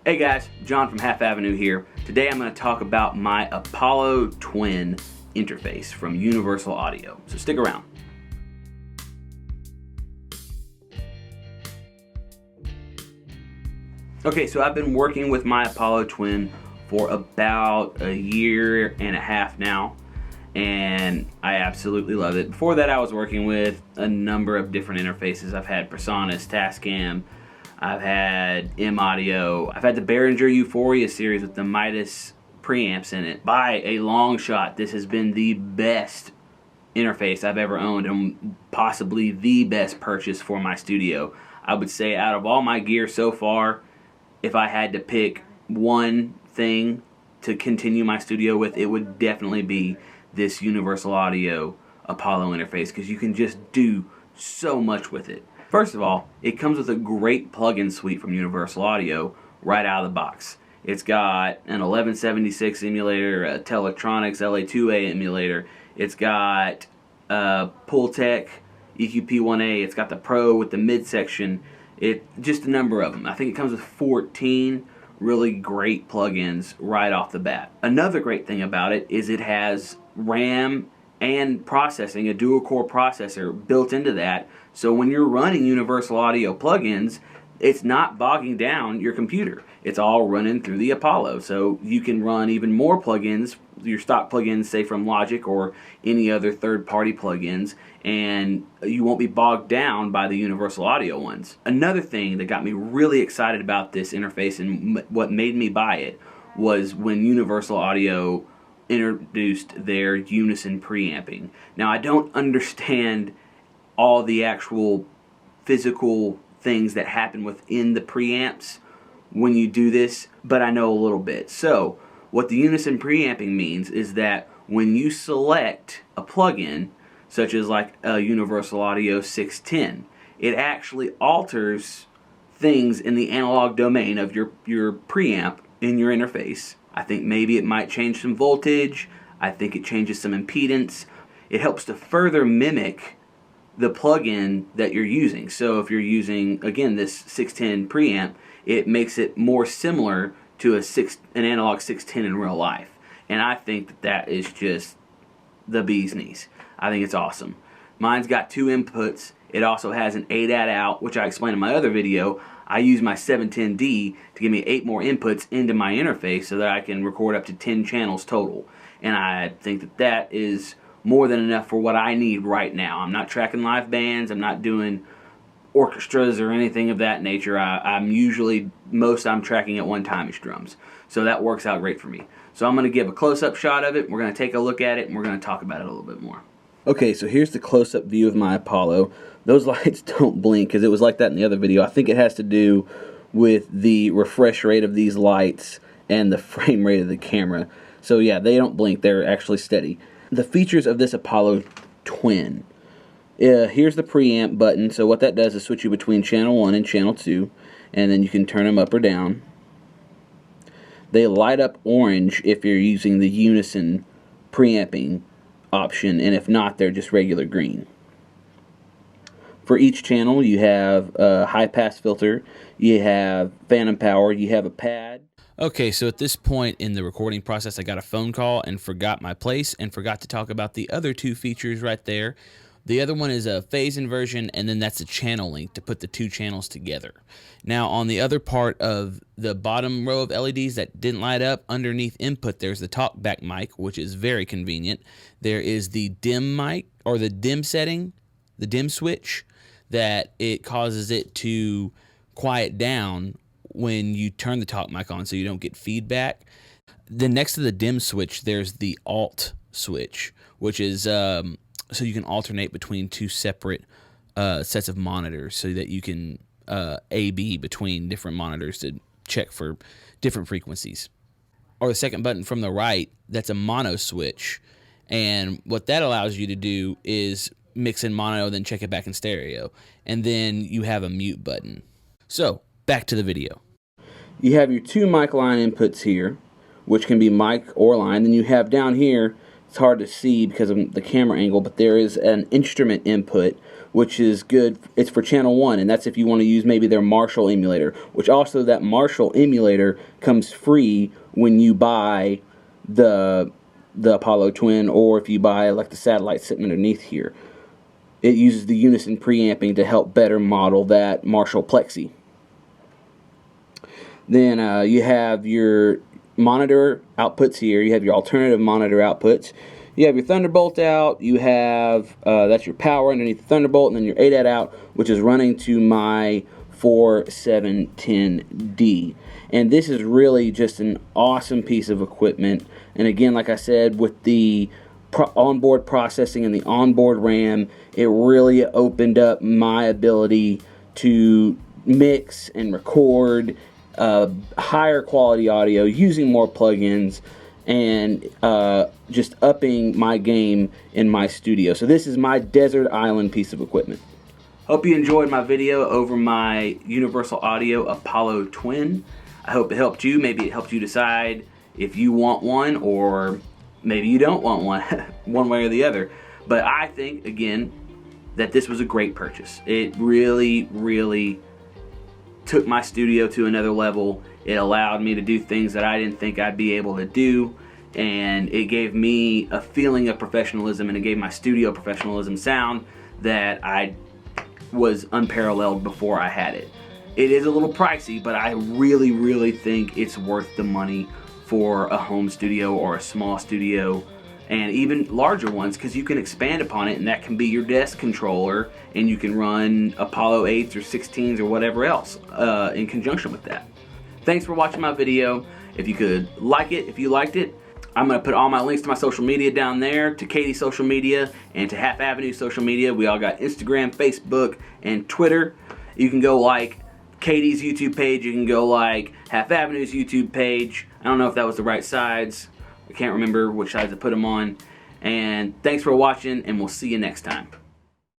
Hey guys, John from Half Avenue here. Today I'm going to talk about my Apollo Twin interface from Universal Audio, so stick around. Okay, so I've been working with my Apollo Twin for about a year and a half now, and I absolutely love it. Before that I was working with a number of different interfaces. I've had Presonus, Tascam, I've had M-Audio, I've had the Behringer Euphoria series with the Midas preamps in it. By a long shot, this has been the best interface I've ever owned and possibly the best purchase for my studio. I would say out of all my gear so far, if I had to pick one thing to continue my studio with, it would definitely be this Universal Audio Apollo interface, because you can just do so much with it. First of all, it comes with a great plugin suite from Universal Audio right out of the box. It's got an 1176 emulator, a Telectronics LA2A emulator. It's got Pultec EQP-WA. It's got the Pro with the midsection. Just a number of them. I think it comes with 14 really great plugins right off the bat. Another great thing about it is it has RAM and processing, a dual-core processor built into that. So when you're running Universal Audio plugins, it's not bogging down your computer. It's all running through the Apollo. So you can run even more plugins, your stock plugins, say from Logic or any other third-party plugins, and you won't be bogged down by the Universal Audio ones. Another thing that got me really excited about this interface and what made me buy it was when Universal Audio introduced their unison preamping. Now, I don't understand all the actual physical things that happen within the preamps when you do this, but I know a little bit. So what the unison preamping means is that when you select a plugin, such as like a Universal Audio 610, it actually alters things in the analog domain of your preamp in your interface. I think maybe it might change some voltage. I think it changes some impedance. It helps to further mimic the plugin that you're using. So if you're using, again, this 610 preamp, it makes it more similar to an analog 610 in real life. And I think that is just the bee's knees. I think it's awesome. Mine's got 2 inputs. It also has an ADAT out, which I explained in my other video. I use my 710D to give me 8 more inputs into my interface so that I can record up to 10 channels total. And I think that that is more than enough for what I need right now. I'm not tracking live bands. I'm not doing orchestras or anything of that nature. I'm tracking at one time is drums. So that works out great for me. So I'm going to give a close-up shot of it. We're going to take a look at it, and we're going to talk about it a little bit more. Okay, so here's the close-up view of my Apollo. Those lights don't blink because it was like that in the other video. I think it has to do with the refresh rate of these lights and the frame rate of the camera. So yeah, they don't blink. They're actually steady. The features of this Apollo Twin. Here's the preamp button. So what that does is switch you between channel 1 and channel 2, and then you can turn them up or down. They light up orange if you're using the unison preamping option, and if not, they're just regular green. For each channel, you have a high-pass filter, you have phantom power, you have a pad. Okay, so at this point in the recording process, I got a phone call and forgot my place and forgot to talk about the other 2 features right there. The other one is a phase inversion, and then that's a channel link to put the 2 channels together. Now, on the other part of the bottom row of LEDs that didn't light up, underneath input, there's the talkback mic, which is very convenient. There is the dim mic, or the dim setting, the dim switch, that it causes it to quiet down when you turn the talk mic on so you don't get feedback. Then next to the dim switch, there's the alt switch, which is so you can alternate between 2 separate sets of monitors so that you can A/B between different monitors to check for different frequencies. Or the second button from the right, that's a mono switch, and what that allows you to do is mix in mono, then check it back in stereo, and then you have a mute button. So back to the video. You have your 2 mic line inputs here, which can be mic or line. Then you have down here it's hard to see because of the camera angle, but there is an instrument input, which is good. It's for channel 1, and that's if you want to use maybe their Marshall emulator, which also that Marshall emulator comes free when you buy the Apollo Twin, or if you buy like the satellite sitting underneath here. It uses the unison preamping to help better model that Marshall Plexi. Then you have your monitor outputs here. You have your alternative monitor outputs. You have your Thunderbolt out. You have that's your power underneath the Thunderbolt, and then your ADAT out, which is running to my 4710D. And this is really just an awesome piece of equipment. And again, like I said, with the onboard processing and the onboard RAM, it really opened up my ability to mix and record higher quality audio using more plugins, and just upping my game in my studio. So this is my desert island piece of equipment. Hope you enjoyed my video over my Universal Audio Apollo Twin. I hope it helped you. Maybe it helped you decide if you want one, or maybe you don't want one, one way or the other. But I think, again, that this was a great purchase. It really, really took my studio to another level. It allowed me to do things that I didn't think I'd be able to do, and it gave me a feeling of professionalism, and it gave my studio professionalism sound that I was unparalleled before I had it. It is a little pricey, but I really, really think it's worth the money for a home studio or a small studio, and even larger ones, because you can expand upon it, and that can be your desk controller, and you can run Apollo 8s or 16s or whatever else in conjunction with that. Thanks for watching my video. If you could like it, if you liked it, I'm going to put all my links to my social media down there, to Katie's social media and to Half Avenue social media. We all got Instagram, Facebook, and Twitter. You can go like Katie's YouTube page. You can go like Half Avenue's YouTube page. I don't know if that was the right sides. I can't remember which sides to put them on. And thanks for watching, and we'll see you next time.